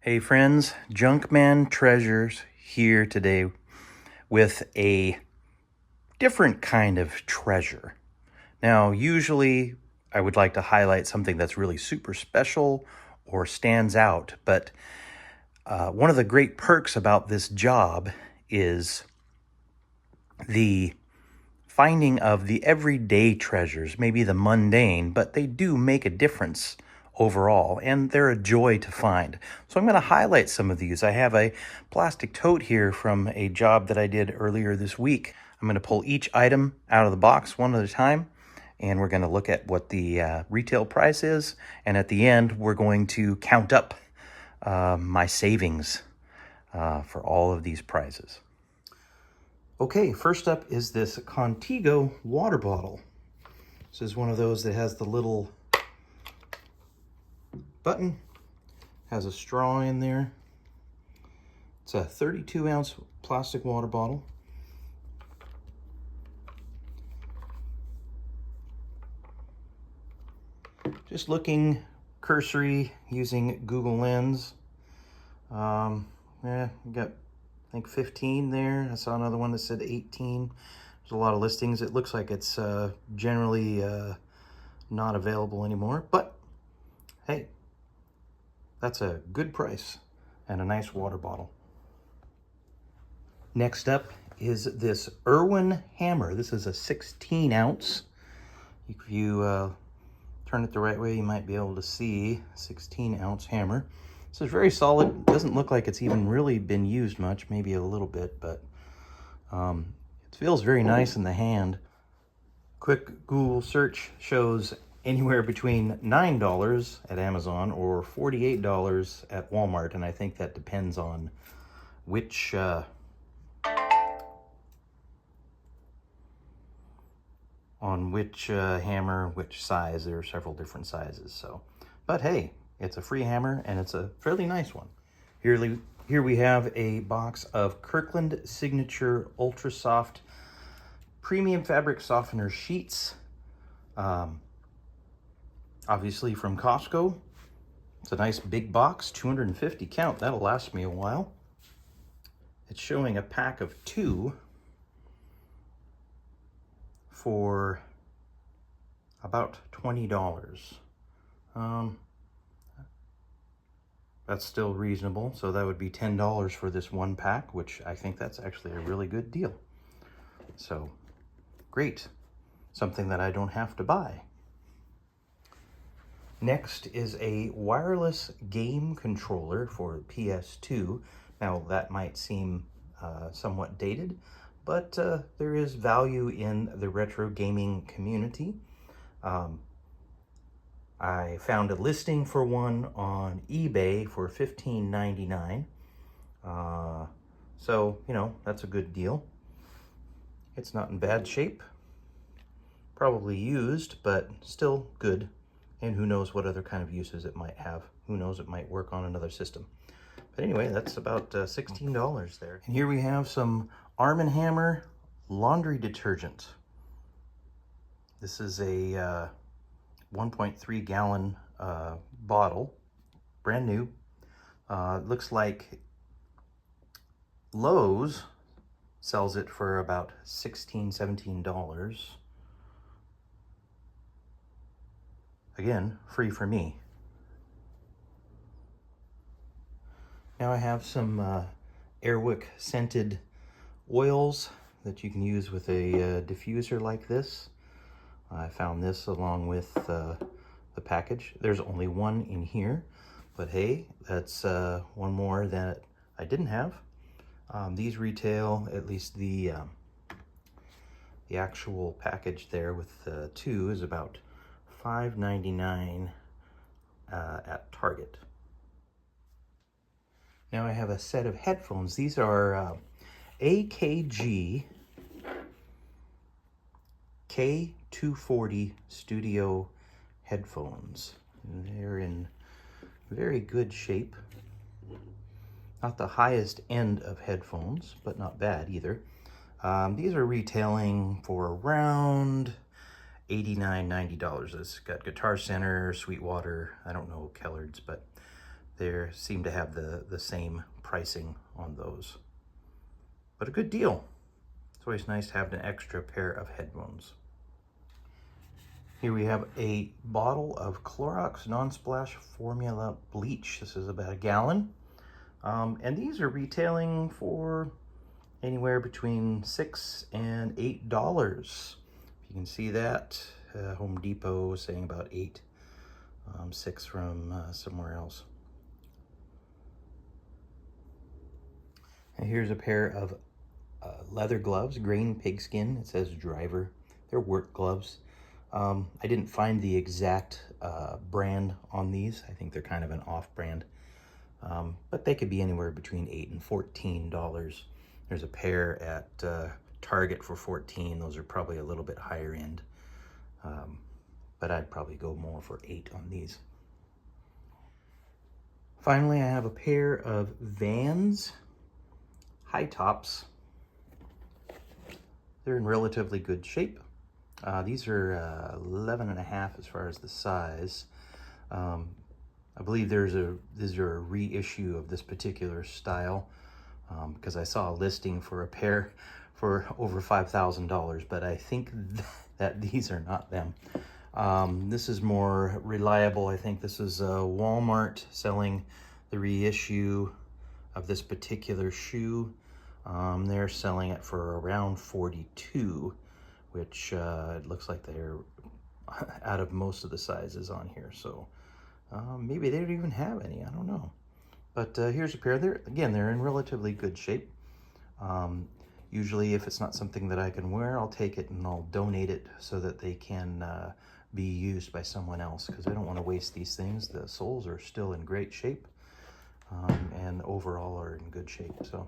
Hey friends, Junkman Treasures here today with a different kind of treasure. Now, usually I would like to highlight something that's really super special or stands out, but one of the great perks about this job is the finding of the everyday treasures, maybe the mundane, but they do make a difference overall, and they're a joy to find. So I'm going to highlight some of these. I have a plastic tote here from a job that I did earlier this week. I'm going to pull each item out of the box one at a time, and we're going to look at what the retail price is, and at the end we're going to count up my savings for all of these prizes. Okay, first up is this Contigo water bottle. This is one of those that has the little button, has a straw in there. It's a 32-ounce plastic water bottle. Just looking cursory using Google Lens. Yeah, we got, I think, 15 there. I saw another one that said 18. There's a lot of listings. It looks like it's generally not available anymore, but hey, that's a good price and a nice water bottle. Next up is this Irwin hammer. This is a 16-ounce. If you turn it the right way, you might be able to see 16-ounce hammer. This is very solid. Doesn't look like it's even really been used much, maybe a little bit, but it feels very nice in the hand. Quick Google search shows anywhere between $9 at Amazon or $48 at Walmart, and I think that depends on which hammer, which size. There are several different sizes. So, but hey, it's a free hammer and it's a fairly nice one. Here we have a box of Kirkland Signature Ultra Soft Premium Fabric Softener Sheets. Obviously from Costco. It's a nice big box, 250 count. That'll last me a while. It's showing a pack of 2 for about $20. That's still reasonable, so that would be $10 for this one pack, which I think that's actually a really good deal. So, great. Something that I don't have to buy. Next is a wireless game controller for PS2. Now, that might seem somewhat dated, but there is value in the retro gaming community. I found a listing for one on eBay for $15.99. So, you know, that's a good deal. It's not in bad shape. Probably used, but still good. And who knows what other kind of uses it might have. Who knows, it might work on another system. But anyway, that's about $16 there. And here we have some Arm & Hammer laundry detergent. This is a 1.3 gallon bottle, brand new. Looks like Lowe's sells it for about $16, $17. Again, free for me. Now I have some Airwick scented oils that you can use with a diffuser like this. I found this along with the package. There's only one in here, but hey, that's one more that I didn't have. These retail, at least the actual package there with 2 is about $5.99 at Target. Now I have a set of headphones. These are AKG K240 Studio headphones. They're in very good shape. Not the highest end of headphones, but not bad either. These are retailing for around $89, $90. It's got Guitar Center, Sweetwater, I don't know Kellard's, but They seem to have the same pricing on those. But a good deal. It's always nice to have an extra pair of headphones. Here we have a bottle of Clorox Non-Splash Formula Bleach. This is about a gallon. And these are retailing for anywhere between $6 and $8. If you can see that, Home Depot is saying about $8, $6 from somewhere else. And here's a pair of leather gloves, grain pigskin. It says driver. They're work gloves. I didn't find the exact brand on these. I think they're kind of an off-brand. But they could be anywhere between $8 and $14. There's a pair at Target for $14. Those are probably a little bit higher end. But I'd probably go more for $8 on these. Finally, I have a pair of Vans high tops. They're in relatively good shape. These are 11.5 as far as the size. I believe these are a reissue of this particular style, because I saw a listing for a pair for over $5,000, but I think that these are not them. This is more reliable. I think this is Walmart selling the reissue of this particular shoe. They're selling it for around $42, which it looks like they're out of most of the sizes on here. So maybe they don't even have any, I don't know. But here's a pair. They're in relatively good shape. Usually if it's not something that I can wear, I'll take it and I'll donate it so that they can be used by someone else, because I don't want to waste these things. The soles are still in great shape, and overall are in good shape. So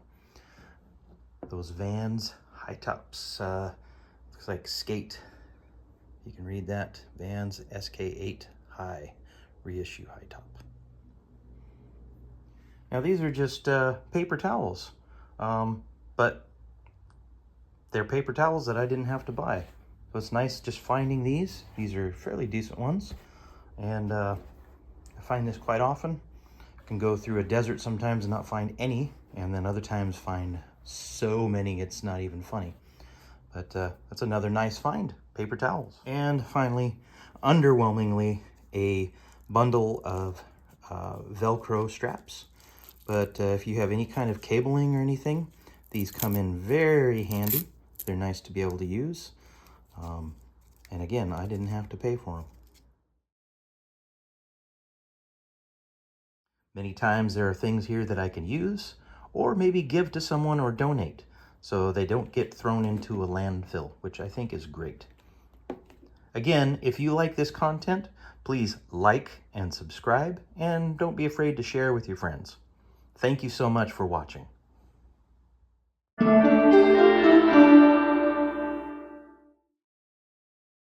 those Vans high tops, looks like skate. You can read that. Vans SK8 high, reissue high top. Now these are just paper towels, but they're paper towels that I didn't have to buy. So it's nice just finding these. These are fairly decent ones, and I find this quite often. I can go through a desert sometimes and not find any, and then other times find so many it's not even funny. But that's another nice find, paper towels. And finally, underwhelmingly, a bundle of Velcro straps. But if you have any kind of cabling or anything, these come in very handy. They're nice to be able to use. And again, I didn't have to pay for them. Many times there are things here that I can use, or maybe give to someone or donate, so they don't get thrown into a landfill, which I think is great. Again, if you like this content, please like and subscribe, and don't be afraid to share with your friends. Thank you so much for watching.